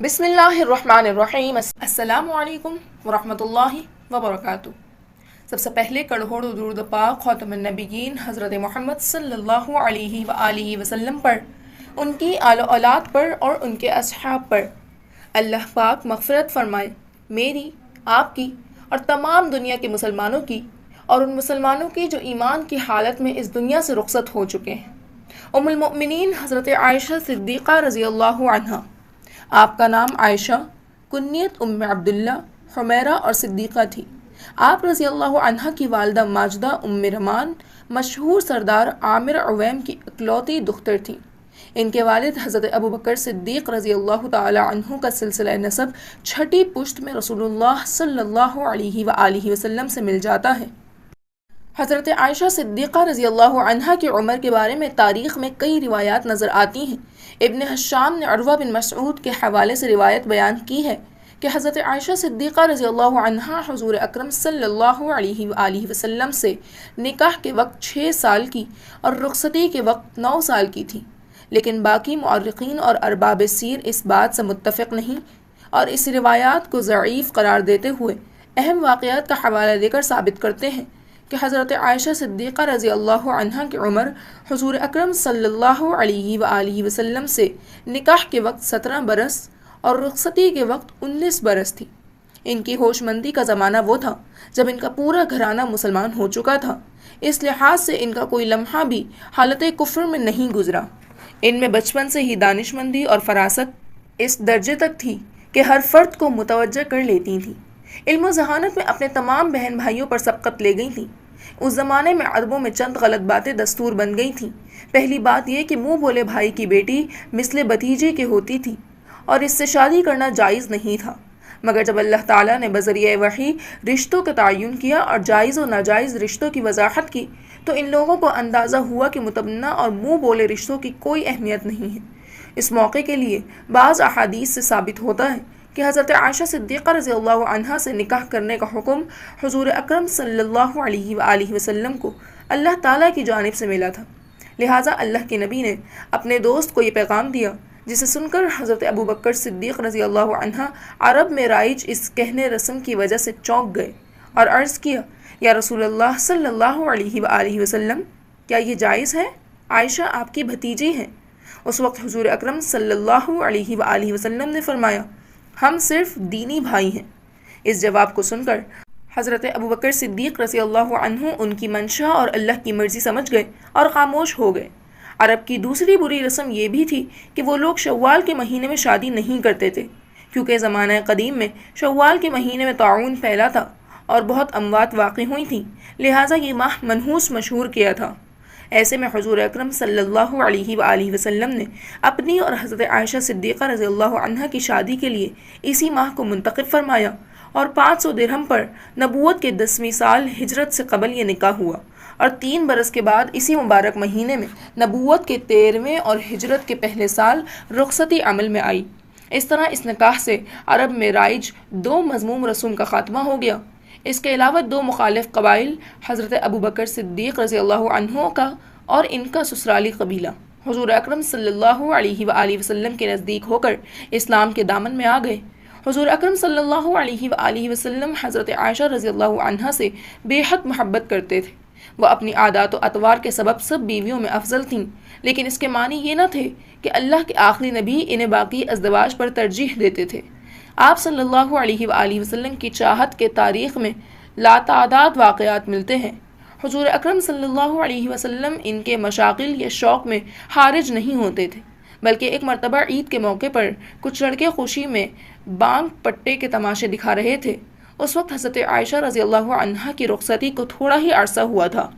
بسم اللہ الرحمن الرحیم، السلام علیکم ورحمۃ اللہ وبرکاتہ۔ سب سے پہلے کروڑوں درود پاک خاتم النبیین حضرت محمد صلی اللہ علیہ وآلہ وسلم پر، ان کی آل و اولاد پر اور ان کے اصحاب پر۔ اللہ پاک مغفرت فرمائے میری، آپ کی اور تمام دنیا کے مسلمانوں کی، اور ان مسلمانوں کی جو ایمان کی حالت میں اس دنیا سے رخصت ہو چکے ہیں۔ ام المؤمنین حضرت عائشہ صدیقہ رضی اللہ عنہا۔ آپ کا نام عائشہ، کنیت ام عبداللہ، حمیرہ اور صدیقہ تھی۔ آپ رضی اللہ عنہا کی والدہ ماجدہ ام رمان مشہور سردار عامر عویم کی اکلوتی دختر تھیں۔ ان کے والد حضرت ابوبکر صدیق رضی اللہ تعالی عنہ کا سلسلہ نسب چھٹی پشت میں رسول اللہ صلی اللہ علیہ وآلہ وسلم سے مل جاتا ہے۔ حضرت عائشہ صدیقہ رضی اللہ عنہا کی عمر کے بارے میں تاریخ میں کئی روایات نظر آتی ہیں۔ ابن حشام نے عروہ بن مسعود کے حوالے سے روایت بیان کی ہے کہ حضرت عائشہ صدیقہ رضی اللہ عنہا حضور اکرم صلی اللہ علیہ وآلہ وسلم سے نکاح کے وقت 6 سال کی اور رخصتی کے وقت 9 سال کی تھی، لیکن باقی مؤرخین اور ارباب سیر اس بات سے متفق نہیں اور اس روایات کو ضعیف قرار دیتے ہوئے اہم واقعات کا حوالہ دے کر ثابت کرتے ہیں کہ حضرت عائشہ صدیقہ رضی اللہ عنہا کی عمر حضور اکرم صلی اللہ علیہ وآلہ وسلم سے نکاح کے وقت 17 برس اور رخصتی کے وقت 19 برس تھی۔ ان کی ہوش مندی کا زمانہ وہ تھا جب ان کا پورا گھرانہ مسلمان ہو چکا تھا، اس لحاظ سے ان کا کوئی لمحہ بھی حالت کفر میں نہیں گزرا۔ ان میں بچپن سے ہی دانش مندی اور فراست اس درجے تک تھی کہ ہر فرد کو متوجہ کر لیتی تھی۔ علم و ذہانت میں اپنے تمام بہن بھائیوں پر سبقت لے گئی تھیں۔ اس زمانے میں عربوں میں چند غلط باتیں دستور بن گئی تھیں۔ پہلی بات یہ کہ منہ بولے بھائی کی بیٹی مثل بھتیجے کے ہوتی تھی اور اس سے شادی کرنا جائز نہیں تھا، مگر جب اللہ تعالیٰ نے بذریعہ وحی رشتوں کا تعین کیا اور جائز و ناجائز رشتوں کی وضاحت کی تو ان لوگوں کو اندازہ ہوا کہ متمنہ اور منہ بولے رشتوں کی کوئی اہمیت نہیں ہے۔ اس موقع کے لیے بعض احادیث سے ثابت ہوتا ہے کہ حضرت عائشہ صدیقہ رضی اللہ عنہا سے نکاح کرنے کا حکم حضور اکرم صلی اللہ علیہ وآلہ وسلم کو اللہ تعالیٰ کی جانب سے ملا تھا، لہٰذا اللہ کے نبی نے اپنے دوست کو یہ پیغام دیا، جسے سن کر حضرت ابوبکر صدیق رضی اللہ عنہ عرب میں رائج اس کہنے رسم کی وجہ سے چونک گئے اور عرض کیا، یا رسول اللہ صلی اللہ علیہ وآلہ وسلم، کیا یہ جائز ہے؟ عائشہ آپ کی بھتیجی ہیں۔ اس وقت حضور اکرم صلی اللہ علیہ وآلہ وسلم نے فرمایا، ہم صرف دینی بھائی ہیں۔ اس جواب کو سن کر حضرت ابوبکر صدیق رضی اللہ عنہ ان کی منشا اور اللہ کی مرضی سمجھ گئے اور خاموش ہو گئے۔ عرب کی دوسری بری رسم یہ بھی تھی کہ وہ لوگ شوال کے مہینے میں شادی نہیں کرتے تھے، کیونکہ زمانہ قدیم میں شوال کے مہینے میں طاعون پھیلا تھا اور بہت اموات واقع ہوئی تھیں، لہٰذا یہ ماہ منحوس مشہور کیا تھا۔ ایسے میں حضور اکرم صلی اللہ علیہ وآلہ وسلم نے اپنی اور حضرت عائشہ صدیقہ رضی اللہ عنہا کی شادی کے لیے اسی ماہ کو منتخب فرمایا اور 500 درہم پر نبوت کے 10ویں سال ہجرت سے قبل یہ نکاح ہوا، اور 3 برس کے بعد اسی مبارک مہینے میں نبوت کے 13ویں اور ہجرت کے پہلے سال رخصتی عمل میں آئی۔ اس طرح اس نکاح سے عرب میں رائج 2 مذموم رسوم کا خاتمہ ہو گیا۔ اس کے علاوہ 2 مخالف قبائل حضرت ابوبکر صدیق رضی اللہ عنہ کا اور ان کا سسرالی قبیلہ حضور اکرم صلی اللہ علیہ وآلہ وسلم کے نزدیک ہو کر اسلام کے دامن میں آ گئے۔ حضور اکرم صلی اللہ علیہ وآلہ وسلم حضرت عائشہ رضی اللہ عنہا سے بے حد محبت کرتے تھے۔ وہ اپنی عادات و اطوار کے سبب سب بیویوں میں افضل تھیں، لیکن اس کے معنی یہ نہ تھے کہ اللہ کے آخری نبی انہیں باقی ازدواج پر ترجیح دیتے تھے۔ آپ صلی اللہ علیہ وآلہ وسلم کی چاہت کے تاریخ میں لاتعداد واقعات ملتے ہیں۔ حضور اکرم صلی اللہ علیہ وسلم ان کے مشاغل یا شوق میں حارج نہیں ہوتے تھے، بلکہ ایک مرتبہ عید کے موقع پر کچھ لڑکے خوشی میں بانگ پٹے کے تماشے دکھا رہے تھے۔ اس وقت حضرت عائشہ رضی اللہ عنہا کی رخصتی کو تھوڑا ہی عرصہ ہوا تھا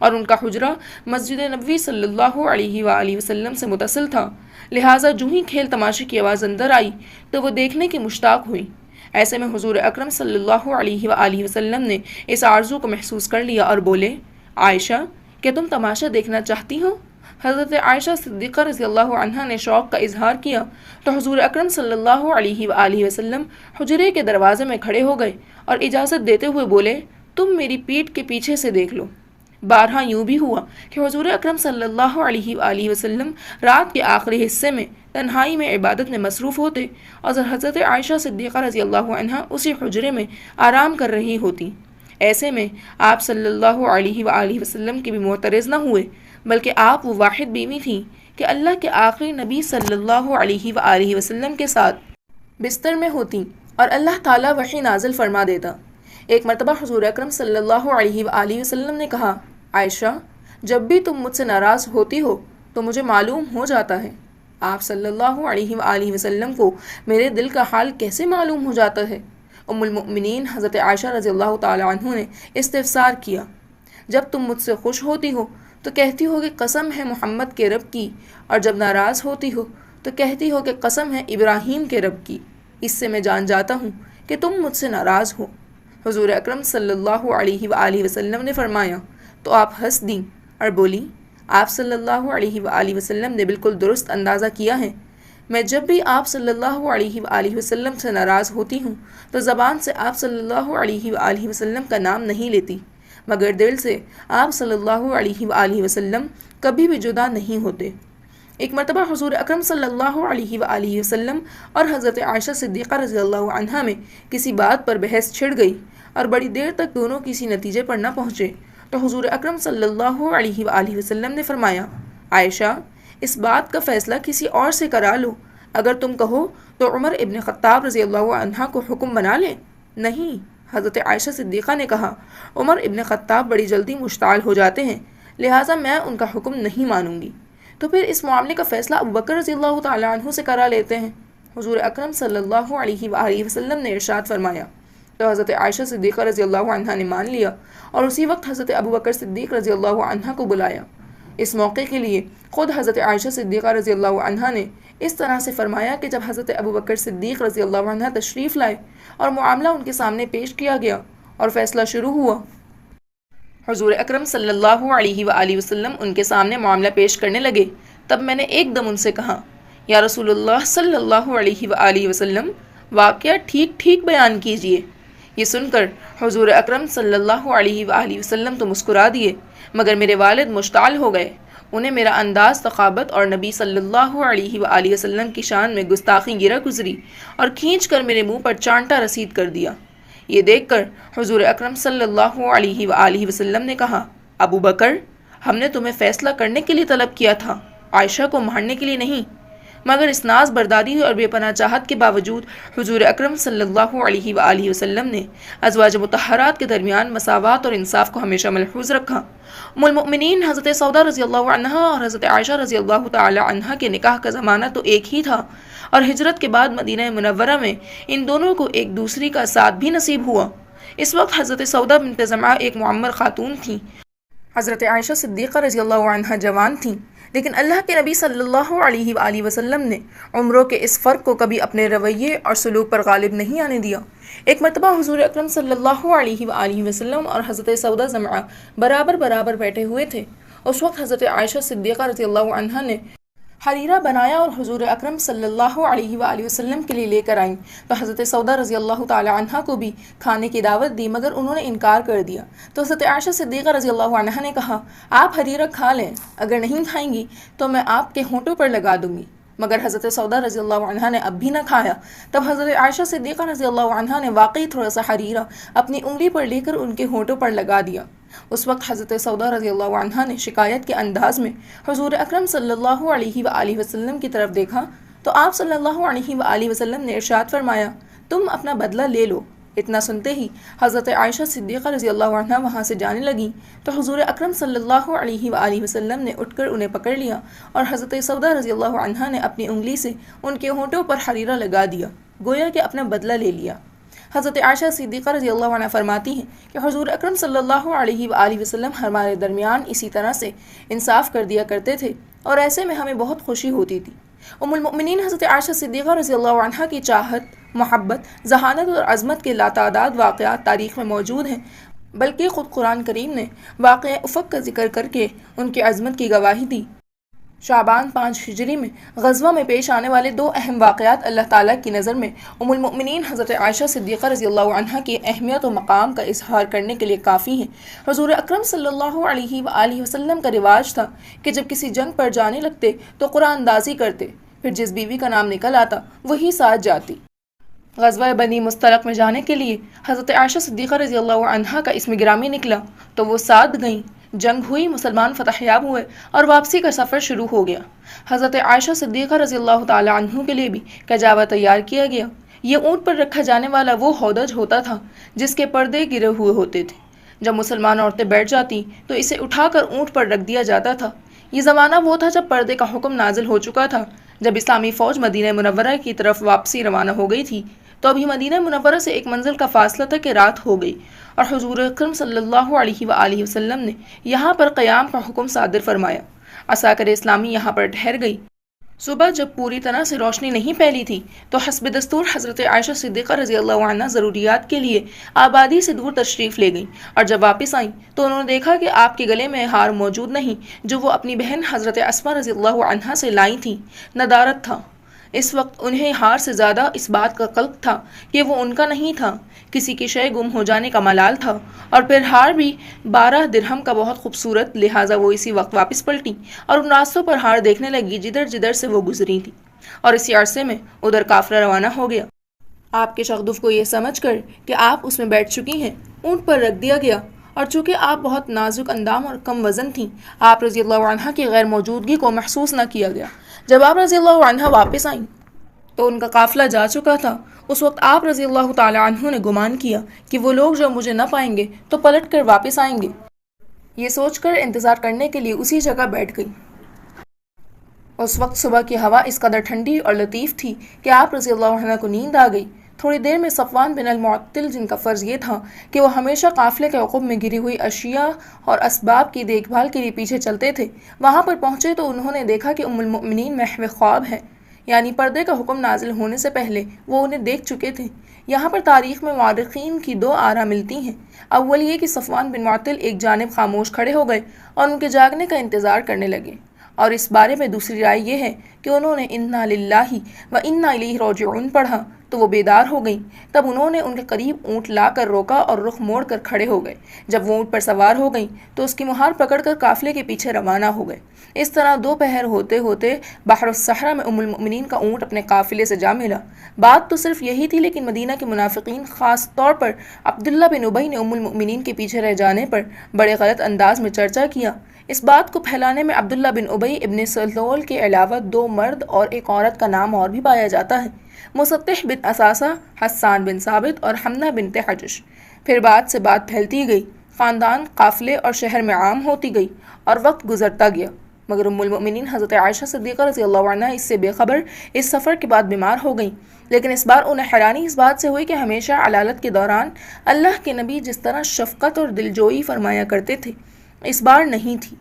اور ان کا حجرہ مسجد نبوی صلی اللہ علیہ وآلہ وسلم سے متصل تھا، لہٰذا جو ہی کھیل تماشے کی آواز اندر آئی تو وہ دیکھنے کی مشتاق ہوئی۔ ایسے میں حضور اکرم صلی اللہ علیہ وآلہ وسلم نے اس آرزو کو محسوس کر لیا اور بولے، عائشہ کیا تم تماشا دیکھنا چاہتی ہو؟ حضرت عائشہ صدیقہ رضی اللہ عنہا نے شوق کا اظہار کیا تو حضور اکرم صلی اللہ علیہ وآلہ وسلم حجرے کے دروازے میں کھڑے ہو گئے اور اجازت دیتے ہوئے بولے، تم میری پیٹھ کے پیچھے سے دیکھ لو۔ بارہا یوں بھی ہوا کہ حضور اکرم صلی اللہ علیہ وآلہ وسلم رات کے آخری حصے میں تنہائی میں عبادت میں مصروف ہوتے اور حضرت عائشہ صدیقہ رضی اللہ عنہا اسی حجرے میں آرام کر رہی ہوتی۔ ایسے میں آپ صلی اللہ علیہ وآلہ وسلم کے بھی معترض نہ ہوئے، بلکہ آپ وہ واحد بیوی تھیں کہ اللہ کے آخری نبی صلی اللہ علیہ وآلہ وسلم کے ساتھ بستر میں ہوتی اور اللہ تعالیٰ وحی نازل فرما دیتا۔ ایک مرتبہ حضور اکرم صلی اللہ علیہ وآلہ وسلم نے کہا، عائشہ، جب بھی تم مجھ سے ناراض ہوتی ہو تو مجھے معلوم ہو جاتا ہے۔ آپ صلی اللہ علیہ وآلہ وسلم کو میرے دل کا حال کیسے معلوم ہو جاتا ہے؟ ام المؤمنین حضرت عائشہ رضی اللہ تعالی عنہ نے استفسار کیا۔ جب تم مجھ سے خوش ہوتی ہو تو کہتی ہو کہ قسم ہے محمد کے رب کی، اور جب ناراض ہوتی ہو تو کہتی ہو کہ قسم ہے ابراہیم کے رب کی۔ اس سے میں جان جاتا ہوں کہ تم مجھ سے ناراض ہو۔ حضور اکرم صلی اللہ علیہ وآلہ وسلم نے فرمایا تو آپ ہنس دیں اور بولی، آپ صلی اللہ علیہ وآلہ وسلم نے بالکل درست اندازہ کیا ہے۔ میں جب بھی آپ صلی اللہ علیہ وآلہ وسلم سے ناراض ہوتی ہوں تو زبان سے آپ صلی اللہ علیہ وآلہ وسلم کا نام نہیں لیتی، مگر دل سے آپ صلی اللہ علیہ وآلہ وسلم کبھی بھی جدا نہیں ہوتے۔ ایک مرتبہ حضور اکرم صلی اللہ علیہ وآلہ وسلم اور حضرت عائشہ صدیقہ رضی اللہ عنہا میں کسی بات پر بحث چھڑ گئی اور بڑی دیر تک دونوں کسی نتیجے پر نہ پہنچے تو حضور اکرم صلی اللہ علیہ وآلہ وسلم نے فرمایا، عائشہ، اس بات کا فیصلہ کسی اور سے کرا لو، اگر تم کہو تو عمر ابن خطاب رضی اللہ عنہ کو حکم بنا لیں۔ نہیں، حضرت عائشہ صدیقہ نے کہا، عمر ابن خطاب بڑی جلدی مشتعل ہو جاتے ہیں، لہٰذا میں ان کا حکم نہیں مانوں گی۔ تو پھر اس معاملے کا فیصلہ ابو بکر رضی اللہ تعالیٰ عنہ سے کرا لیتے ہیں۔ حضور اکرم صلی اللہ علیہ وآلہ وسلم نے ارشاد فرمایا تو حضرت عائشہ صدیقہ رضی اللہ عنہ نے مان لیا اور اسی وقت حضرت ابو بکر صدیق رضی اللہ عنہ کو بلایا۔ اس موقع کے لیے خود حضرت عائشہ صدیقہ رضی اللہ عنہ نے اس طرح سے فرمایا کہ جب حضرت ابو بکر صدیق رضی اللہ عنہ تشریف لائے اور معاملہ ان کے سامنے پیش کیا گیا اور فیصلہ شروع ہوا، حضور اکرم صلی اللہ علیہ وآلہ وسلم ان کے سامنے معاملہ پیش کرنے لگے، تب میں نے ایک دم ان سے کہا، یا رسول اللہ صلی اللہ علیہ وآلہ وسلم، واقعہ ٹھیک ٹھیک بیان کیجئے۔ یہ سن کر حضور اکرم صلی اللہ علیہ وآلہ وسلم تو مسکرا دیے، مگر میرے والد مشتعل ہو گئے۔ انہیں میرا انداز ثقافت اور نبی صلی اللہ علیہ وآلہ وسلم کی شان میں گستاخی گرہ گزری اور کھینچ کر میرے منہ پر چانٹا رسید کر دیا۔ یہ دیکھ کر حضور اکرم صلی اللہ علیہ وآلہ وسلم نے کہا، ابو بکر، ہم نے تمہیں فیصلہ کرنے کے لیے طلب کیا تھا، عائشہ کو مارنے کے لیے نہیں۔ مگر اس ناز برداری اور بے پناہ چاہت کے باوجود حضور اکرم صلی اللہ علیہ وآلہ وسلم نے ازواج مطہرات کے درمیان مساوات اور انصاف کو ہمیشہ ملحوظ رکھا۔ ام المؤمنین حضرت سودا رضی اللہ عنہا اور حضرت عائشہ رضی اللہ تعالی عنہا کے نکاح کا زمانہ تو ایک ہی تھا، اور ہجرت کے بعد مدینہ منورہ میں ان دونوں کو ایک دوسری کا ساتھ بھی نصیب ہوا۔ اس وقت حضرت سودا بنت زمعہ ایک معمر خاتون تھیں، حضرت عائشہ صدیقہ رضی اللہ عنہا جوان تھیں، لیکن اللہ کے نبی صلی اللہ علیہ وآلہ وسلم نے عمروں کے اس فرق کو کبھی اپنے رویے اور سلوک پر غالب نہیں آنے دیا۔ ایک مرتبہ حضور اکرم صلی اللہ علیہ وآلہ وسلم اور حضرت سودا زمعہ برابر بیٹھے ہوئے تھے۔ اس وقت حضرت عائشہ صدیقہ رضی اللہ عنہا نے حریرہ بنایا اور حضور اکرم صلی اللہ علیہ وآلہ وسلم کے لیے لے کر آئیں تو حضرت سودا رضی اللہ تعالی عنہا کو بھی کھانے کی دعوت دی، مگر انہوں نے انکار کر دیا۔ تو حضرت عائشہ صدیقہ رضی اللہ عنہا نے کہا، آپ حریرہ کھا لیں، اگر نہیں کھائیں گی تو میں آپ کے ہونٹوں پر لگا دوں گی۔ مگر حضرت سودا رضی اللہ عنہا نے اب بھی نہ کھایا۔ تب حضرت عائشہ صدیقہ رضی اللہ عنہا نے واقعی تھوڑا سا حریرہ اپنی انگلی پر لے کر ان کے ہونٹوں پر لگا دیا۔ اس وقت حضرت سودا رضی اللہ عنہا نے شکایت کے انداز میں حضور اکرم صلی اللہ علیہ وآلہ وسلم کی طرف دیکھا تو آپ صلی اللہ علیہ وآلہ وسلم نے ارشاد فرمایا، تم اپنا بدلہ لے لو۔ اتنا سنتے ہی حضرت عائشہ صدیقہ رضی اللہ عنہا وہاں سے جانے لگیں تو حضور اکرم صلی اللہ علیہ وآلہ وسلم نے اٹھ کر انہیں پکڑ لیا اور حضرت سودا رضی اللہ عنہا نے اپنی انگلی سے ان کے ہونٹوں پر حریرہ لگا دیا، گویا کہ اپنا بدلہ لے لیا۔ حضرت عائشہ صدیقہ رضی اللہ عنہ فرماتی ہیں کہ حضور اکرم صلی اللہ علیہ وآلہ وسلم ہمارے درمیان اسی طرح سے انصاف کر دیا کرتے تھے اور ایسے میں ہمیں بہت خوشی ہوتی تھی۔ ام المؤمنین حضرت عائشہ صدیقہ رضی اللہ عنہ کی چاہت، محبت، ذہانت اور عظمت کے لاتعداد واقعات تاریخ میں موجود ہیں، بلکہ خود قرآن کریم نے واقعہ افق کا ذکر کر کے ان کی عظمت کی گواہی دی۔ شعبان 5 ہجری میں غزوہ میں پیش آنے والے دو اہم واقعات اللہ تعالیٰ کی نظر میں ام المؤمنین حضرت عائشہ صدیقہ رضی اللہ عنہا کی اہمیت و مقام کا اظہار کرنے کے لیے کافی ہیں۔ حضور اکرم صلی اللہ علیہ وآلہ وسلم کا رواج تھا کہ جب کسی جنگ پر جانے لگتے تو قرآن اندازی کرتے، پھر جس بیوی کا نام نکل آتا وہی ساتھ جاتی۔ غزوہ بنی مستلق میں جانے کے لیے حضرت عائشہ صدیقہ رضی اللہ عنہا کا اسم گرامی نکلا تو وہ ساتھ گئیں۔ جنگ ہوئی، مسلمان فتح یاب ہوئے اور واپسی کا سفر شروع ہو گیا۔ حضرت عائشہ صدیقہ رضی اللہ تعالی عنہ کے لیے بھی کجاوہ تیار کیا گیا۔ یہ اونٹ پر رکھا جانے والا وہ ہودج ہوتا تھا جس کے پردے گرے ہوئے ہوتے تھے۔ جب مسلمان عورتیں بیٹھ جاتی تو اسے اٹھا کر اونٹ پر رکھ دیا جاتا تھا۔ یہ زمانہ وہ تھا جب پردے کا حکم نازل ہو چکا تھا۔ جب اسلامی فوج مدینہ منورہ کی طرف واپسی روانہ ہو گئی تھی تو ابھی مدینہ منورہ سے ایک منزل کا فاصلہ تھا کہ رات ہو گئی اور حضور اکرم صلی اللہ علیہ وآلہ وسلم نے یہاں پر قیام کا حکم صادر فرمایا۔ عساکر اسلامی یہاں پر ٹھہر گئی۔ صبح جب پوری طرح سے روشنی نہیں پھیلی تھی تو حسب دستور حضرت عائشہ صدیقہ رضی اللہ عنہ ضروریات کے لیے آبادی سے دور تشریف لے گئیں، اور جب واپس آئیں تو انہوں نے دیکھا کہ آپ کے گلے میں ہار موجود نہیں جو وہ اپنی بہن حضرت اسماء رضی اللہ عنہا سے لائی تھیں۔ ندارت تھا۔ اس وقت انہیں ہار سے زیادہ اس بات کا قلق تھا کہ وہ ان کا نہیں تھا، کسی کی شے گم ہو جانے کا ملال تھا، اور پھر ہار بھی 12 درہم کا بہت خوبصورت، لہٰذا وہ اسی وقت واپس پلٹیں اور ان راستوں پر ہار دیکھنے لگی جدھر جدھر سے وہ گزری تھی، اور اسی عرصے میں ادھر قافلہ روانہ ہو گیا۔ آپ کے شغدف کو یہ سمجھ کر کہ آپ اس میں بیٹھ چکی ہیں اونٹ پر رکھ دیا گیا، اور چونکہ آپ بہت نازک اندام اور کم وزن تھیں، آپ رضی اللہ عنہ کی غیر موجودگی کو محسوس نہ کیا گیا۔ جب آپ رضی اللہ عنہ واپس آئیں تو ان کا قافلہ جا چکا تھا۔ اس وقت آپ رضی اللہ تعالی عنہ نے گمان کیا کہ وہ لوگ جو مجھے نہ پائیں گے تو پلٹ کر واپس آئیں گے۔ یہ سوچ کر انتظار کرنے کے لیے اسی جگہ بیٹھ گئی۔ اس وقت صبح کی ہوا اس قدر ٹھنڈی اور لطیف تھی کہ آپ رضی اللہ عنہ کو نیند آ گئی۔ تھوڑی دیر میں صفوان بن المعطل، جن کا فرض یہ تھا کہ وہ ہمیشہ قافلے کے عقب میں گری ہوئی اشیاء اور اسباب کی دیکھ بھال کے لیے پیچھے چلتے تھے، وہاں پر پہنچے تو انہوں نے دیکھا کہ ام المؤمنین محو خواب ہے، یعنی پردے کا حکم نازل ہونے سے پہلے وہ انہیں دیکھ چکے تھے۔ یہاں پر تاریخ میں مورخین کی دو آراء ملتی ہیں۔ اول یہ کہ صفوان بن معطل ایک جانب خاموش کھڑے ہو گئے اور ان کے جاگنے کا انتظار کرنے لگے، اور اس بارے میں دوسری رائے یہ ہے کہ انہوں نے انا للہ و انا الیہ راجعون پڑھا تو وہ بیدار ہو گئیں۔ تب انہوں نے ان کے قریب اونٹ لا کر روکا اور رخ موڑ کر کھڑے ہو گئے۔ جب وہ اونٹ پر سوار ہو گئیں تو اس کی مہار پکڑ کر قافلے کے پیچھے روانہ ہو گئے۔ اس طرح دوپہر ہوتے ہوتے بحر الصحرا میں ام المؤمنین کا اونٹ اپنے قافلے سے جا ملا۔ بات تو صرف یہی تھی، لیکن مدینہ کے منافقین، خاص طور پر عبداللہ بن ابی نے ام المؤمنین کے پیچھے رہ جانے پر بڑے غلط انداز میں چرچا کیا۔ اس بات کو پھیلانے میں عبداللہ بن ابی ابن سلول کے علاوہ 2 مرد اور ایک عورت کا نام اور بھی پایا جاتا ہے، مصطح بن اساسہ، حسان بن ثابت اور حمنہ بنت حجش۔ پھر بات سے بات پھیلتی گئی، خاندان، قافلے اور شہر میں عام ہوتی گئی، اور وقت گزرتا گیا، مگر ام المؤمنین حضرت عائشہ صدیقہ رضی اللہ عنہ اس سے بے خبر اس سفر کے بعد بیمار ہو گئیں۔ لیکن اس بار انہیں حیرانی اس بات سے ہوئی کہ ہمیشہ علالت کے دوران اللہ کے نبی جس طرح شفقت اور دلجوئی فرمایا کرتے تھے، اس بار نہیں تھی۔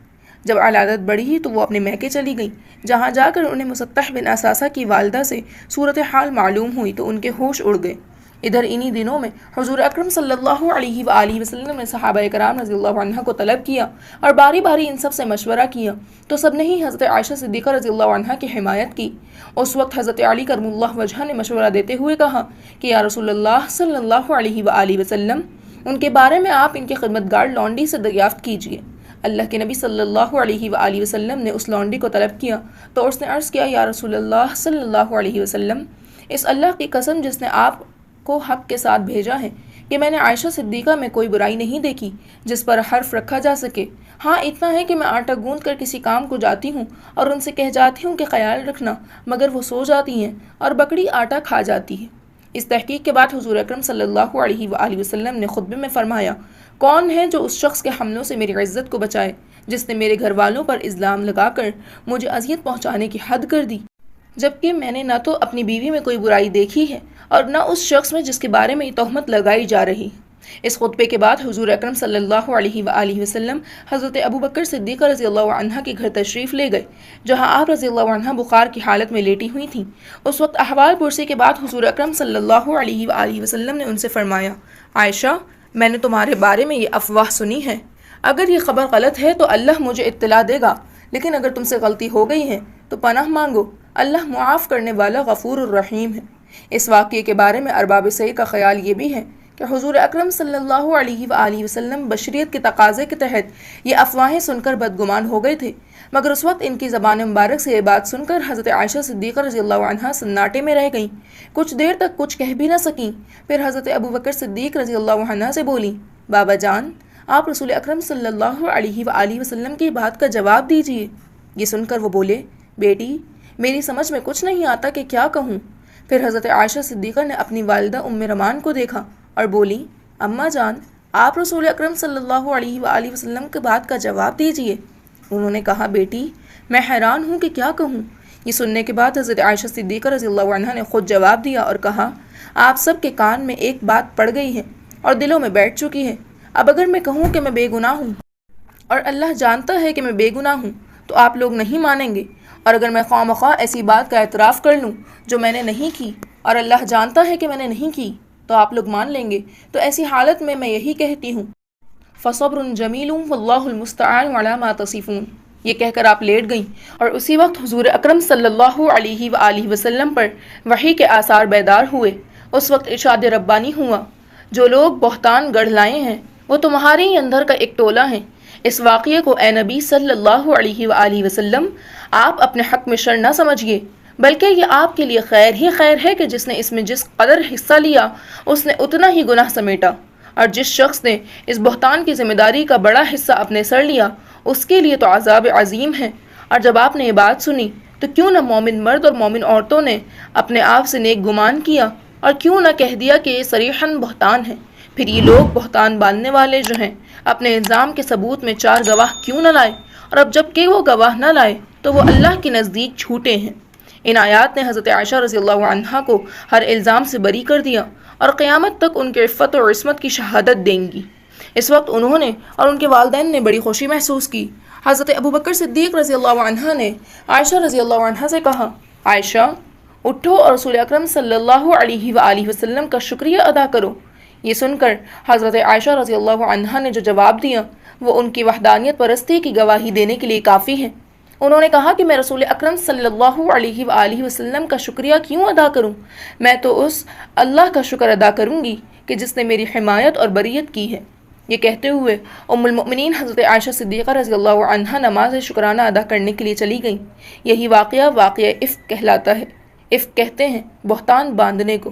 جب علالت بڑھی تو وہ اپنے میکے چلی گئیں، جہاں جا کر انہیں مصطح بن اساسہ کی والدہ سے صورتحال معلوم ہوئی تو ان کے ہوش اڑ گئے۔ ادھر انہی دنوں میں حضور اکرم صلی اللہ علیہ وآلہ وسلم نے صحابہ کرام رضی اللہ عنہ کو طلب کیا اور باری باری ان سب سے مشورہ کیا، تو سب نے ہی حضرت عائشہ صدیقہ رضی اللہ عنہ کی حمایت کی۔ اس وقت حضرت علی کرم اللہ وجہہ نے مشورہ دیتے ہوئے کہا کہ یا رسول اللہ صلی اللہ علیہ وآلہ وسلم، ان کے بارے میں آپ ان کے خدمتگار لونڈی سے دریافت کیجیے۔ اللہ کے نبی صلی اللہ علیہ وآلہ وسلم نے اس لونڈی کو طلب کیا تو اس نے عرض کیا، یا رسول اللہ صلی اللہ علیہ وسلم، اس اللہ کی قسم جس نے آپ کو حق کے ساتھ بھیجا ہے کہ میں نے عائشہ صدیقہ میں کوئی برائی نہیں دیکھی جس پر حرف رکھا جا سکے۔ ہاں اتنا ہے کہ میں آٹا گوندھ کر کسی کام کو جاتی ہوں اور ان سے کہہ جاتی ہوں کہ خیال رکھنا، مگر وہ سو جاتی ہیں اور بکری آٹا کھا جاتی ہے۔ اس تحقیق کے بعد حضور اکرم صلی اللہ علیہ وآلہ وسلم نے خطبے میں فرمایا، کون ہے جو اس شخص کے حملوں سے میری عزت کو بچائے جس نے میرے گھر والوں پر الزام لگا کر مجھے اذیت پہنچانے کی حد کر دی، جبکہ میں نے نہ تو اپنی بیوی میں کوئی برائی دیکھی ہے اور نہ اس شخص میں جس کے بارے میں یہ تہمت لگائی جا رہی۔ اس خطبے کے بعد حضور اکرم صلی اللہ علیہ وآلہ وسلم حضرت ابوبکر صدیقہ رضی اللہ عنہ کے گھر تشریف لے گئے، جہاں آپ رضی اللہ عنہ بخار کی حالت میں لیٹی ہوئی تھیں۔ اس وقت احوال پرسی کے بعد حضور اکرم صلی اللہ علیہ وآلہ وسلم نے ان سے فرمایا، عائشہ، میں نے تمہارے بارے میں یہ افواہ سنی ہے، اگر یہ خبر غلط ہے تو اللہ مجھے اطلاع دے گا، لیکن اگر تم سے غلطی ہو گئی ہے تو پناہ مانگو، اللہ معاف کرنے والا غفور الرحیم ہے۔ اس واقعے کے بارے میں ارباب سیر کا خیال یہ بھی ہے کہ حضور اکرم صلی اللہ علیہ وآلہ وسلم بشریت کے تقاضے کے تحت یہ افواہیں سن کر بدگمان ہو گئے تھے، مگر اس وقت ان کی زبان مبارک سے یہ بات سن کر حضرت عائشہ صدیقہ رضی اللہ عنہا سناٹے میں رہ گئیں، کچھ دیر تک کچھ کہہ بھی نہ سکیں۔ پھر حضرت ابوبکر صدیق رضی اللہ عنہ سے بولیں، بابا جان، آپ رسول اکرم صلی اللہ علیہ وآلہ وسلم کی بات کا جواب دیجیے۔ یہ سن کر وہ بولے، بیٹی، میری سمجھ میں کچھ نہیں آتا کہ کیا کہوں۔ پھر حضرت عائشہ صدیقہ نے اپنی والدہ ام رمان کو دیکھا اور بولی، اماں جان، آپ رسول اکرم صلی اللہ علیہ وآلہ وسلم کی بات کا جواب دیجیے۔ انہوں نے کہا، بیٹی، میں حیران ہوں کہ کیا کہوں۔ یہ سننے کے بعد حضرت عائشہ صدیقہ رضی اللہ عنہا نے خود جواب دیا اور کہا، آپ سب کے کان میں ایک بات پڑ گئی ہے اور دلوں میں بیٹھ چکی ہے۔ اب اگر میں کہوں کہ میں بے گناہ ہوں اور اللہ جانتا ہے کہ میں بے گناہ ہوں تو آپ لوگ نہیں مانیں گے، اور اگر میں خواہ مخواہ ایسی بات کا اعتراف کر لوں جو میں نے نہیں کی اور اللہ جانتا ہے کہ میں نے نہیں کی تو آپ لوگ مان لیں گے، تو ایسی حالت میں یہی کہتی ہوں، فَصَبْرٌ جَمِيلٌ وَاللَّهُ الْمُسْتَعَانُ عَلَى مَا تَصِفُونَ۔ یہ کہہ کر آپ لیٹ گئیں اور اسی وقت حضور اکرم صلی اللہ علیہ وآلہ وسلم پر وحی کے آثار بیدار ہوئے۔ اس وقت ارشاد ربانی ہوا، جو لوگ بہتان گڑھ لائے ہیں وہ تمہارے ہی اندر کا ایک ٹولہ ہیں۔ اس واقعے کو اے نبی صلی اللہ علیہ وآلہ وسلم آپ اپنے حق میں شر نہ سمجھیے، بلکہ یہ آپ کے لیے خیر ہی خیر ہے کہ جس نے اس میں جس قدر حصہ لیا اس نے اتنا ہی گناہ سمیٹا، اور جس شخص نے اس بہتان کی ذمہ داری کا بڑا حصہ اپنے سر لیا اس کے لیے تو عذاب عظیم ہے۔ اور جب آپ نے یہ بات سنی تو کیوں نہ مومن مرد اور مومن عورتوں نے اپنے آپ سے نیک گمان کیا اور کیوں نہ کہہ دیا کہ یہ صریحاً بہتان ہے۔ پھر یہ لوگ بہتان باندھنے والے جو ہیں اپنے الزام کے ثبوت میں 4 گواہ کیوں نہ لائے، اور اب جب کہ وہ گواہ نہ لائے تو وہ اللہ کے نزدیک جھوٹے ہیں۔ ان آیات نے حضرت عائشہ رضی اللہ عنہا کو ہر الزام سے بری کر دیا اور قیامت تک ان کے عفت اور عصمت کی شہادت دیں گی۔ اس وقت انہوں نے اور ان کے والدین نے بڑی خوشی محسوس کی۔ حضرت ابوبکر صدیق رضی اللہ عنہ نے عائشہ رضی اللہ عنہا سے کہا، عائشہ، اٹھو اور رسول اکرم صلی اللہ علیہ وآلہ وسلم کا شکریہ ادا کرو۔ یہ سن کر حضرت عائشہ رضی اللہ عنہا نے جو جواب دیا وہ ان کی وحدانیت پرستی کی گواہی دینے کے لیے کافی ہے۔ انہوں نے کہا کہ میں رسول اکرم صلی اللہ علیہ وآلہ وسلم کا شکریہ کیوں ادا کروں؟ میں تو اس اللہ کا شکر ادا کروں گی کہ جس نے میری حمایت اور بریت کی ہے۔ یہ کہتے ہوئے ام المؤمنین حضرت عائشہ صدیقہ رضی اللہ عنہا نماز شکرانہ ادا کرنے کے لیے چلی گئیں۔ یہی واقعہ افک کہلاتا ہے۔ افک کہتے ہیں بہتان باندھنے کو،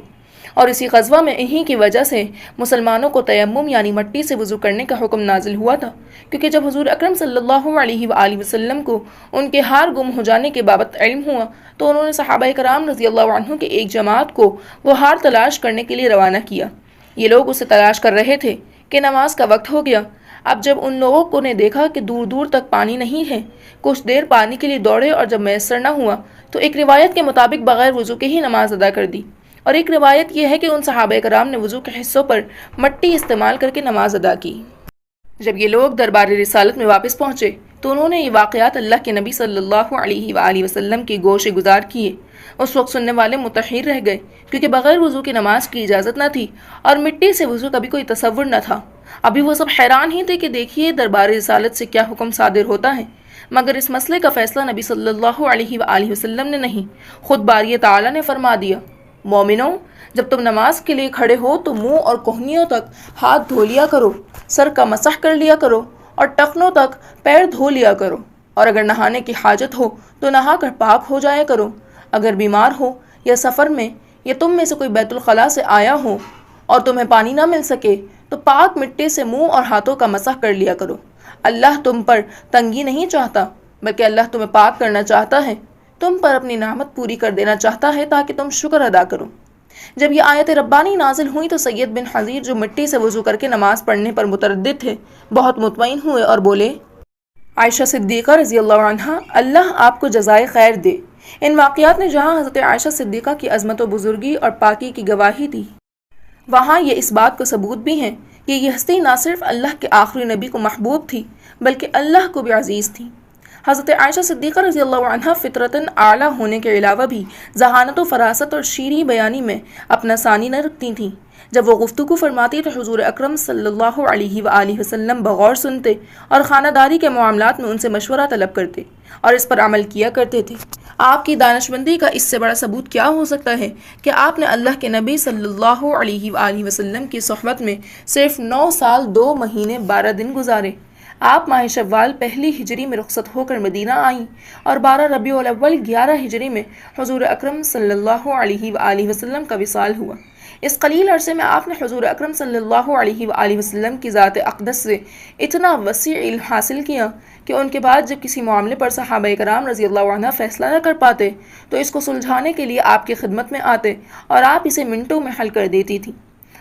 اور اسی غزوہ میں انہی کی وجہ سے مسلمانوں کو تیمم یعنی مٹی سے وضو کرنے کا حکم نازل ہوا تھا، کیونکہ جب حضور اکرم صلی اللہ علیہ وآلہ وسلم کو ان کے ہار گم ہو جانے کے بابت علم ہوا تو انہوں نے صحابہ کرام رضی اللہ عنہ کی ایک جماعت کو وہ ہار تلاش کرنے کے لیے روانہ کیا۔ یہ لوگ اسے تلاش کر رہے تھے کہ نماز کا وقت ہو گیا۔ اب جب ان لوگوں کو نے دیکھا کہ دور دور تک پانی نہیں ہے، کچھ دیر پانی کے لیے دوڑے اور جب میسر نہ ہوا تو ایک روایت کے مطابق بغیر وضو کے ہی نماز ادا کر دی، اور ایک روایت یہ ہے کہ ان صحابہ کرام نے وضو کے حصوں پر مٹی استعمال کر کے نماز ادا کی۔ جب یہ لوگ دربار رسالت میں واپس پہنچے تو انہوں نے یہ واقعات اللہ کے نبی صلی اللہ علیہ وآلہ وسلم کی گوش گزار کیے۔ اس وقت سننے والے متحیر رہ گئے، کیونکہ بغیر وضو کی نماز کی اجازت نہ تھی اور مٹی سے وضو کا بھی کوئی تصور نہ تھا۔ ابھی وہ سب حیران ہی تھے کہ دیکھیے دربار رسالت سے کیا حکم صادر ہوتا ہے، مگر اس مسئلے کا فیصلہ نبی صلی اللہ علیہ وآلہ وسلم نے نہیں، خود باری تعالیٰ نے فرما دیا، مومنوں، جب تم نماز کے لیے کھڑے ہو تو منہ اور کوہنیوں تک ہاتھ دھو لیا کرو، سر کا مسح کر لیا کرو اور ٹخنوں تک پیر دھو لیا کرو، اور اگر نہانے کی حاجت ہو تو نہا کر پاک ہو جایا کرو۔ اگر بیمار ہو یا سفر میں یا تم میں سے کوئی بیت الخلاء سے آیا ہو اور تمہیں پانی نہ مل سکے تو پاک مٹی سے منہ اور ہاتھوں کا مسح کر لیا کرو۔ اللہ تم پر تنگی نہیں چاہتا، بلکہ اللہ تمہیں پاک کرنا چاہتا ہے، تم پر اپنی نعمت پوری کر دینا چاہتا ہے تاکہ تم شکر ادا کرو۔ جب یہ آیت ربانی نازل ہوئی تو سید بن حضیر جو مٹی سے وضو کر کے نماز پڑھنے پر متردد تھے بہت مطمئن ہوئے اور بولے، عائشہ صدیقہ رضی اللہ عنہا، اللہ آپ کو جزائے خیر دے۔ ان واقعات نے جہاں حضرت عائشہ صدیقہ کی عظمت و بزرگی اور پاکی کی گواہی دی، وہاں یہ اس بات کو ثبوت بھی ہیں کہ یہ ہستی نہ صرف اللہ کے آخری نبی کو محبوب تھی بلکہ اللہ کو بھی عزیز تھی۔ حضرت عائشہ صدیقہ رضی اللہ عنہ فطرتاً اعلیٰ ہونے کے علاوہ بھی ذہانت و فراست اور شیریں بیانی میں اپنا ثانی نہ رکھتی تھیں۔ جب وہ گفتگو فرماتی تو حضور اکرم صلی اللہ علیہ وآلہ وسلم بغور سنتے اور خانہ داری کے معاملات میں ان سے مشورہ طلب کرتے اور اس پر عمل کیا کرتے تھے۔ آپ کی دانشمندی کا اس سے بڑا ثبوت کیا ہو سکتا ہے کہ آپ نے اللہ کے نبی صلی اللہ علیہ وآلہ وسلم کی صحبت میں صرف 9 سال 2 مہینے 12 دن گزارے۔ آپ ماہ شوال پہلی ہجری میں رخصت ہو کر مدینہ آئیں اور 12 ربیع الاول 11 ہجری میں حضور اکرم صلی اللہ علیہ وآلہ وسلم کا وصال ہوا۔ اس قلیل عرصے میں آپ نے حضور اکرم صلی اللہ علیہ وآلہ وسلم کی ذات اقدس سے اتنا وسیع علم حاصل کیا کہ ان کے بعد جب کسی معاملے پر صحابہ کرام رضی اللہ عنہ فیصلہ نہ کر پاتے تو اس کو سلجھانے کے لیے آپ کی خدمت میں آتے اور آپ اسے منٹوں میں حل کر دیتی تھی۔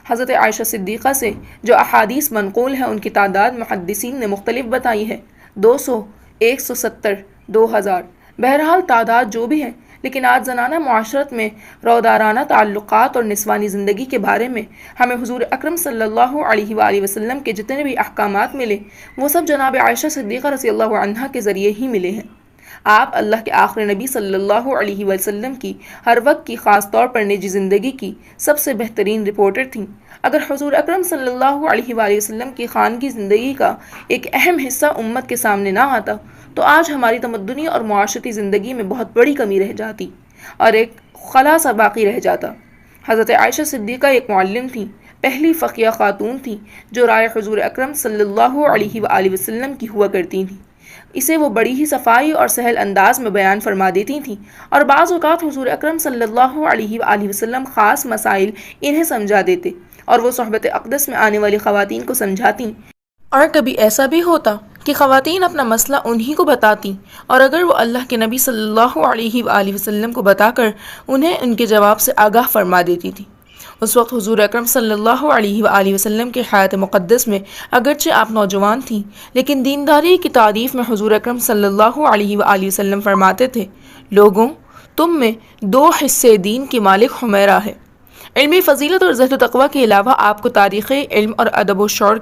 حضرت عائشہ صدیقہ سے جو احادیث منقول ہیں ان کی تعداد محدثین نے مختلف بتائی ہے، 200، 170، 2000، بہرحال تعداد جو بھی ہے، لیکن آج زنانہ معاشرت میں رودارانہ تعلقات اور نسوانی زندگی کے بارے میں ہمیں حضور اکرم صلی اللہ علیہ وآلہ وسلم کے جتنے بھی احکامات ملے وہ سب جناب عائشہ صدیقہ رضی اللہ عنہا کے ذریعے ہی ملے ہیں۔ آپ اللہ کے آخری نبی صلی اللہ علیہ وسلم کی ہر وقت کی خاص طور پر نجی زندگی کی سب سے بہترین رپورٹر تھیں۔ اگر حضور اکرم صلی اللہ علیہ وآلہ وسلم کی خانگی زندگی کا ایک اہم حصہ امت کے سامنے نہ آتا تو آج ہماری تمدنی اور معاشرتی زندگی میں بہت بڑی کمی رہ جاتی اور ایک خلا سا باقی رہ جاتا۔ حضرت عائشہ صدیقہ ایک معلم تھیں، پہلی فقیہ خاتون تھیں جو رائے حضور اکرم صلی اللہ علیہ وآلہ وسلم کی ہوا کرتی تھیں۔ اسے وہ بڑی ہی صفائی اور سہل انداز میں بیان فرما دیتی تھیں اور بعض اوقات حضور اکرم صلی اللہ علیہ وآلہ وسلم خاص مسائل انہیں سمجھا دیتے اور وہ صحبت اقدس میں آنے والی خواتین کو سمجھاتی، اور کبھی ایسا بھی ہوتا کہ خواتین اپنا مسئلہ انہی کو بتاتی اور اگر وہ اللہ کے نبی صلی اللہ علیہ وآلہ وسلم کو بتا کر انہیں ان کے جواب سے آگاہ فرما دیتی تھی۔ اس وقت حضور اکرم صلی اللہ علیہ وآلہ وسلم کے حیات مقدس میں اگرچہ آپ نوجوان تھیں لیکن دینداری کی تعریف میں حضور اکرم صلی اللہ علیہ وآلہ وسلم فرماتے تھے، لوگوں تم میں 2 حصے دین کی مالک حمیرہ ہے۔ علمی فضیلت اور زہد و تقوی کے علاوہ آپ کو تاریخ علم اور ادب و شعر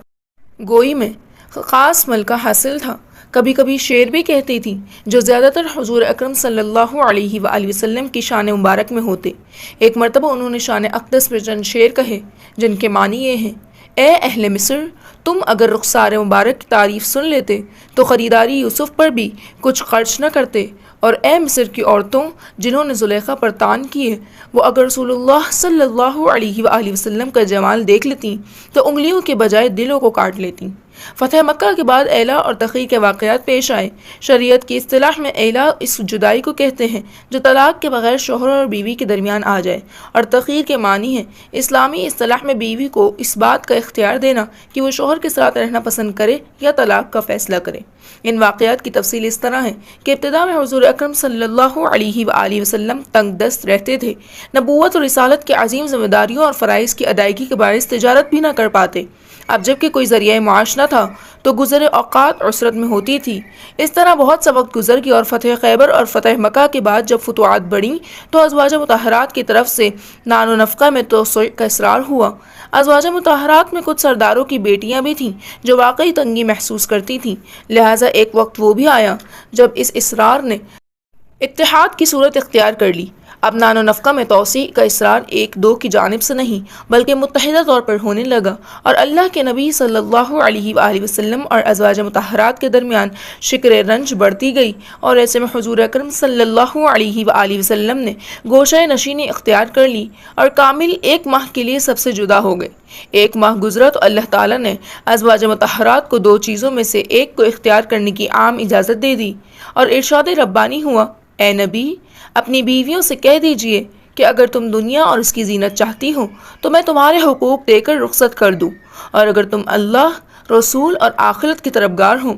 گوئی میں خاص ملکہ حاصل تھا۔ کبھی کبھی شعر بھی کہتی تھی جو زیادہ تر حضور اکرم صلی اللہ علیہ وآلہ وسلم کی شان مبارک میں ہوتے۔ ایک مرتبہ انہوں نے شان اقدس پر چند شعر کہے جن کے معنی یہ ہیں، اے اہل مصر تم اگر رخسار مبارک کی تعریف سن لیتے تو خریداری یوسف پر بھی کچھ خرچ نہ کرتے، اور اے مصر کی عورتوں جنہوں نے زلیخا پر تان کیے وہ اگر رسول اللہ صلی اللہ علیہ وآلہ وسلم کا جمال دیکھ لیتی تو انگلیوں کے بجائے دلوں کو کاٹ لیتی۔ فتح مکہ کے بعد ایلا اور تقی کے واقعات پیش آئے۔ شریعت کی اصطلاح میں ایلا اس جدائی کو کہتے ہیں جو طلاق کے بغیر شوہر اور بیوی کے درمیان آ جائے، اور تقیر کے معنی ہے اسلامی اصطلاح میں بیوی کو اس بات کا اختیار دینا کہ وہ شوہر کے ساتھ رہنا پسند کرے یا طلاق کا فیصلہ کرے۔ ان واقعات کی تفصیل اس طرح ہے کہ ابتدا میں حضور اکرم صلی اللہ علیہ وآلہ وسلم تنگ دست رہتے تھے، نبوت اور رسالت کے عظیم ذمہ داریوں اور فرائض کی ادائیگی کے باعث تجارت بھی نہ کر پاتے۔ اب جب کہ کوئی ذریعہ معاش نہ تھا تو گزر اوقات عسرت میں ہوتی تھی۔ اس طرح بہت سا وقت گزر گیا اور فتح خیبر اور فتح مکہ کے بعد جب فتوحات بڑھیں تو ازواج مطہرات کی طرف سے نان و نفقہ میں توسع کا اصرار ہوا۔ ازواج مطہرات میں کچھ سرداروں کی بیٹیاں بھی تھیں جو واقعی تنگی محسوس کرتی تھیں، لہٰذا ایک وقت وہ بھی آیا جب اس اصرار نے اتحاد کی صورت اختیار کر لی۔ اب نان و نفقہ میں توسیع کا اصرار 1-2 کی جانب سے نہیں بلکہ متحدہ طور پر ہونے لگا، اور اللہ کے نبی صلی اللہ علیہ وآلہ وسلم اور ازواج مطہرات کے درمیان شکر رنج بڑھتی گئی، اور ایسے میں حضور اکرم صلی اللہ علیہ وآلہ وسلم نے گوشہ نشینی اختیار کر لی اور کامل 1 ماہ کے لیے سب سے جدا ہو گئے۔ 1 ماہ گزرا تو اللہ تعالیٰ نے ازواج مطہرات کو 2 چیزوں میں سے ایک کو اختیار کرنے کی عام اجازت دے دی، اور ارشاد ربانی ہوا، اے نبی اپنی بیویوں سے کہہ دیجئے کہ اگر تم دنیا اور اس کی زینت چاہتی ہو تو میں تمہارے حقوق دے کر رخصت کر دوں، اور اگر تم اللہ، رسول اور آخرت کی طلبگار ہو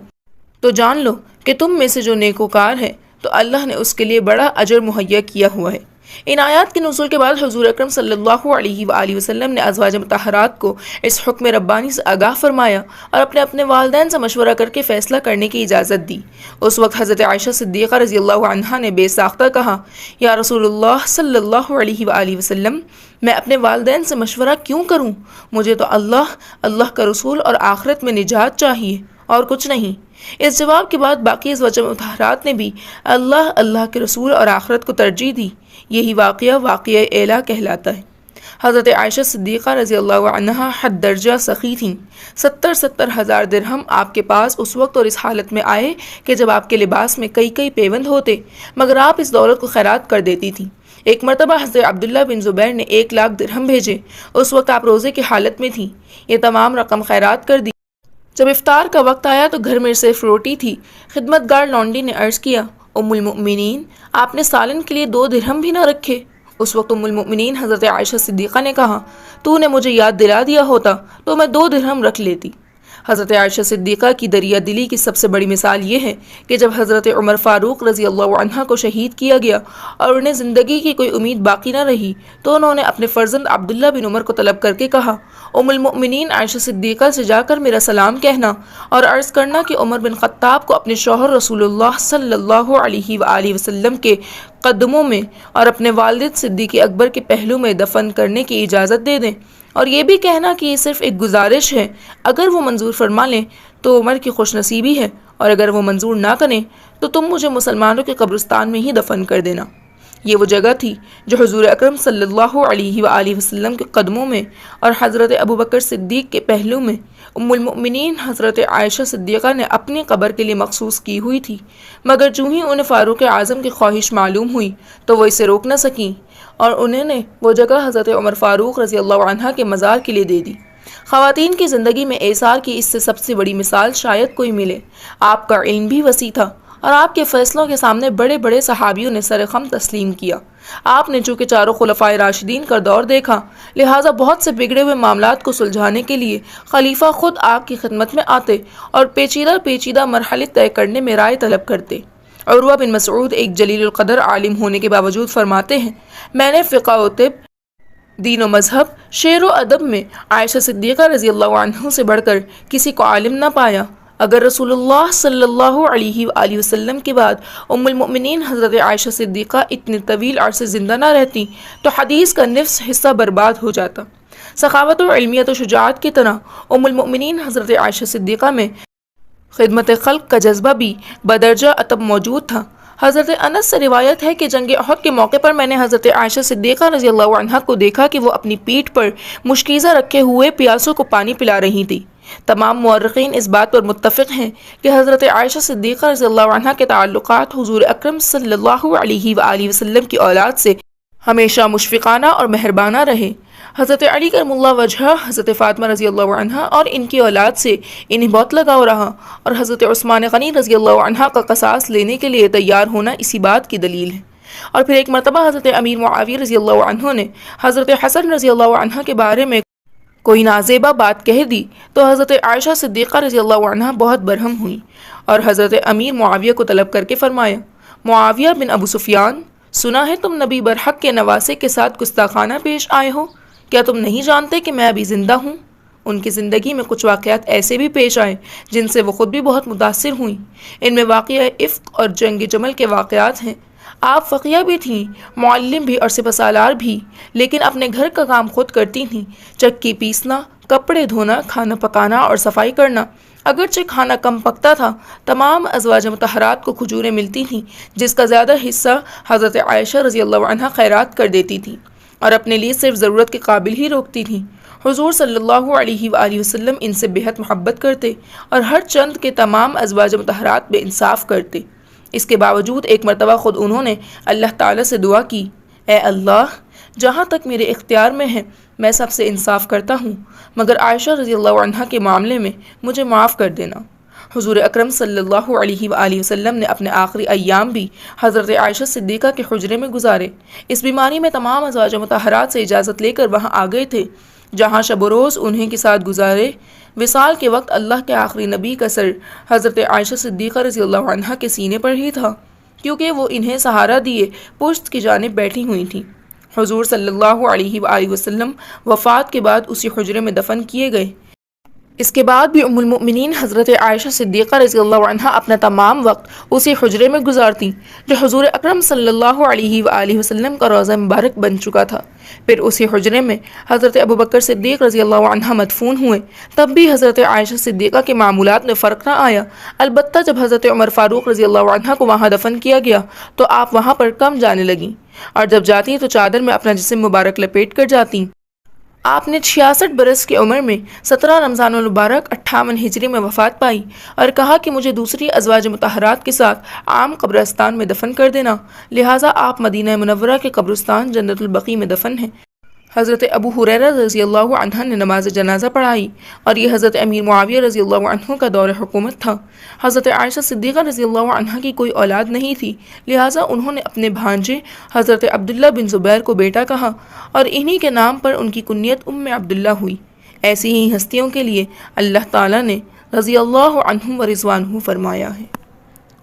تو جان لو کہ تم میں سے جو نیکوکار ہے تو اللہ نے اس کے لیے بڑا اجر مہیا کیا ہوا ہے۔ ان آیات کے نزول کے بعد حضور اکرم صلی اللہ علیہ وآلہ وسلم نے ازواج مطہرات کو اس حکم ربانی سے آگاہ فرمایا اور اپنے والدین سے مشورہ کر کے فیصلہ کرنے کی اجازت دی۔ اس وقت حضرت عائشہ صدیقہ رضی اللہ عنہا نے بے ساختہ کہا، یا رسول اللہ صلی اللہ علیہ وآلہ وسلم میں اپنے والدین سے مشورہ کیوں کروں؟ مجھے تو اللہ کا رسول اور آخرت میں نجات چاہیے، اور کچھ نہیں۔ اس جواب کے بعد باقی ازواج مطہرات نے بھی اللہ، اللہ کے رسول اور آخرت کو ترجیح دی۔ یہی واقعہ ایلا کہلاتا ہے۔ حضرت عائشہ صدیقہ رضی اللہ عنہا حد درجہ سخی تھیں۔ 70 ہزار درہم آپ کے پاس اس وقت اور اس حالت میں آئے کہ جب آپ کے لباس میں کئی پیوند ہوتے، مگر آپ اس دولت کو خیرات کر دیتی تھیں۔ ایک مرتبہ حضرت عبداللہ بن زبیر نے 1,00,000 درہم بھیجے۔ اس وقت آپ روزے کی حالت میں تھیں۔ یہ تمام رقم خیرات کر دی۔ جب افطار کا وقت آیا تو گھر میں صرف روٹی تھی۔ خدمتگار لونڈی نے عرض کیا، ام المؤمنین، آپ نے سالن کے لیے 2 درہم بھی نہ رکھے؟ اس وقت ام المؤمنین حضرت عائشہ صدیقہ نے کہا، تو نے مجھے یاد دلا دیا ہوتا تو میں 2 درہم رکھ لیتی۔ حضرت عائشہ صدیقہ کی دریا دلی کی سب سے بڑی مثال یہ ہے کہ جب حضرت عمر فاروق رضی اللہ عنہ کو شہید کیا گیا اور انہیں زندگی کی کوئی امید باقی نہ رہی تو انہوں نے اپنے فرزند عبداللہ بن عمر کو طلب کر کے کہا، ام المؤمنین عائشہ صدیقہ سے جا کر میرا سلام کہنا اور عرض کرنا کہ عمر بن خطاب کو اپنے شوہر رسول اللہ صلی اللہ علیہ وآلہ وسلم کے قدموں میں اور اپنے والد صدیق اکبر کے پہلو میں دفن کرنے کی اجازت دے دیں، اور یہ بھی کہنا کہ یہ صرف ایک گزارش ہے، اگر وہ منظور فرما لیں تو عمر کی خوش نصیبی ہے، اور اگر وہ منظور نہ کریں تو تم مجھے مسلمانوں کے قبرستان میں ہی دفن کر دینا۔ یہ وہ جگہ تھی جو حضور اکرم صلی اللہ علیہ وآلہ وسلم کے قدموں میں اور حضرت ابوبکر صدیق کے پہلو میں ام المؤمنین حضرت عائشہ صدیقہ نے اپنی قبر کے لیے مخصوص کی ہوئی تھی، مگر جو ہی انہیں فاروق اعظم کی خواہش معلوم ہوئی تو وہ اسے روک نہ سکیں اور انہوں نے وہ جگہ حضرت عمر فاروق رضی اللہ عنہ کے مزار کے لیے دے دی۔ خواتین کی زندگی میں ایثار کی اس سے سب سے بڑی مثال شاید کوئی ملے۔ آپ کا علم بھی وسیع تھا اور آپ کے فیصلوں کے سامنے بڑے بڑے صحابیوں نے سر خم تسلیم کیا۔ آپ نے چونکہ چاروں خلفائے راشدین کا دور دیکھا، لہٰذا بہت سے بگڑے ہوئے معاملات کو سلجھانے کے لیے خلیفہ خود آپ کی خدمت میں آتے اور پیچیدہ مرحلے طے کرنے میں رائے طلب کرتے۔ عروہ بن مسعود ایک جلیل القدر عالم ہونے کے باوجود فرماتے ہیں، میں نے فقہ و طب، دین و مذہب، شعر و ادب میں عائشہ صدیقہ رضی اللہ عنہ سے بڑھ کر کسی کو عالم نہ پایا۔ اگر رسول اللہ صلی اللہ علیہ وآلہ وسلم کے بعد ام المؤمنین حضرت عائشہ صدیقہ اتنے طویل عرصے زندہ نہ رہتی تو حدیث کا نصف حصہ برباد ہو جاتا۔ سخاوت و علمیت و شجاعت کی طرح ام المؤمنین حضرت عائشہ صدیقہ میں خدمت خلق کا جذبہ بھی بدرجہ اتب موجود تھا۔ حضرت انس سے روایت ہے کہ جنگ احد کے موقع پر میں نے حضرت عائشہ صدیقہ رضی اللہ عنہا کو دیکھا کہ وہ اپنی پیٹھ پر مشکیزہ رکھے ہوئے پیاسوں کو پانی پلا رہی تھی۔ تمام مورخین اس بات پر متفق ہیں کہ حضرت عائشہ صدیقہ رضی اللہ عنہا کے تعلقات حضور اکرم صلی اللہ علیہ وآلہ وسلم کی اولاد سے ہمیشہ مشفقانہ اور مہربانہ رہے۔ حضرت علی کرم اللہ وجہہ، حضرت فاطمہ رضی اللہ عنہا اور ان کی اولاد سے انہیں بہت لگاؤ رہا، اور حضرت عثمان غنی رضی اللہ عنہ کا قصاص لینے کے لیے تیار ہونا اسی بات کی دلیل ہے۔ اور پھر ایک مرتبہ حضرت امیر معاویہ رضی اللہ عنہ نے حضرت حسن رضی اللہ عنہ کے بارے میں کوئی نازیبہ بات کہہ دی تو حضرت عائشہ صدیقہ رضی اللہ عنہ بہت برہم ہوئی اور حضرت امیر معاویہ کو طلب کر کے فرمایا، معاویہ بن ابو سفیان، سنا ہے تم نبی برحق کے نواسے کے ساتھ گستاخانہ پیش آئے ہو، کیا تم نہیں جانتے کہ میں ابھی زندہ ہوں؟ ان کی زندگی میں کچھ واقعات ایسے بھی پیش آئے جن سے وہ خود بھی بہت متاثر ہوئیں۔ ان میں واقعہ افق اور جنگ جمل کے واقعات ہیں۔ آپ فقیہ بھی تھیں، معلم بھی اور سپہ سالار بھی، لیکن اپنے گھر کا کام خود کرتی تھیں، چکی پیسنا، کپڑے دھونا، کھانا پکانا اور صفائی کرنا۔ اگرچہ کھانا کم پکتا تھا، تمام ازواج مطہرات کو کھجوریں ملتی تھیں جس کا زیادہ حصہ حضرت عائشہ رضی اللہ عنہا خیرات کر دیتی تھیں اور اپنے لیے صرف ضرورت کے قابل ہی روکتی تھیں۔ حضور صلی اللہ علیہ وآلہ وسلم ان سے بہت محبت کرتے اور ہر چند کے تمام ازواج مطہرات بے انصاف کرتے۔ اس کے باوجود ایک مرتبہ خود انہوں نے اللہ تعالیٰ سے دعا کی، اے اللہ، جہاں تک میرے اختیار میں ہے میں سب سے انصاف کرتا ہوں، مگر عائشہ رضی اللہ عنہا کے معاملے میں مجھے معاف کر دینا۔ حضور اکرم صلی اللہ علیہ وآلہ وسلم نے اپنے آخری ایام بھی حضرت عائشہ صدیقہ کے حجرے میں گزارے۔ اس بیماری میں تمام ازواج مطہرات سے اجازت لے کر وہاں آ گئے تھے، جہاں شب و روز انہیں کے ساتھ گزارے۔ وصال کے وقت اللہ کے آخری نبی کا سر حضرت عائشہ صدیقہ رضی اللہ عنہا کے سینے پر ہی تھا، کیونکہ وہ انہیں سہارا دیے پشت کی جانب بیٹھی ہوئی تھیں۔ حضور صلی اللہ علیہ وآلہ وسلم وفات کے بعد اسی حجرے میں دفن کیے گئے۔ اس کے بعد بھی ام المؤمنین حضرت عائشہ صدیقہ رضی اللہ عنہا اپنا تمام وقت اسی حجرے میں گزارتی جو حضور اکرم صلی اللہ علیہ وآلہ وسلم کا روضہ مبارک بن چکا تھا۔ پھر اسی حجرے میں حضرت ابوبکر صدیق رضی اللہ عنہ مدفون ہوئے، تب بھی حضرت عائشہ صدیقہ کے معمولات میں فرق نہ آیا، البتہ جب حضرت عمر فاروق رضی اللہ عنہ کو وہاں دفن کیا گیا تو آپ وہاں پر کم جانے لگیں، اور جب جاتی تو چادر میں اپنا جسم مبارک لپیٹ کر جاتی۔ آپ نے 66 برس کی عمر میں 17 رمضان المبارک 58 ہجری میں وفات پائی اور کہا کہ مجھے دوسری ازواج مطہرات کے ساتھ عام قبرستان میں دفن کر دینا، لہٰذا آپ مدینہ منورہ کے قبرستان جنت البقیع میں دفن ہیں۔ حضرت ابو ہریرہ رضی اللہ عنہ نے نماز جنازہ پڑھائی، اور یہ حضرت امیر معاویہ رضی اللہ عنہ کا دور حکومت تھا۔ حضرت عائشہ صدیقہ رضی اللہ عنہ کی کوئی اولاد نہیں تھی، لہٰذا انہوں نے اپنے بھانجے حضرت عبداللہ بن زبیر کو بیٹا کہا، اور انہی کے نام پر ان کی کنیت ام عبداللہ ہوئی۔ ایسی ہی ہستیوں کے لیے اللہ تعالیٰ نے رضی اللہ عنہم و رضوانہ فرمایا ہے۔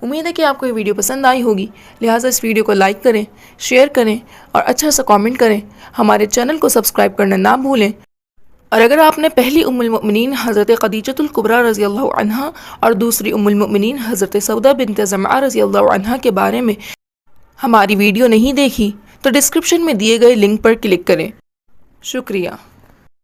امید ہے کہ آپ کو یہ ویڈیو پسند آئی ہوگی، لہٰذا اس ویڈیو کو لائک کریں، شیئر کریں اور اچھا سا کامنٹ کریں۔ ہمارے چینل کو سبسکرائب کرنا نہ بھولیں، اور اگر آپ نے پہلی ام المؤمنین حضرت خدیجۃ الکبریٰ رضی اللہ عنہا اور دوسری ام المؤمنین حضرت سودہ بنت زمعہ رضی اللہ عنہا کے بارے میں ہماری ویڈیو نہیں دیکھی تو ڈسکرپشن میں دیے گئے لنک پر کلک کریں۔ شکریہ۔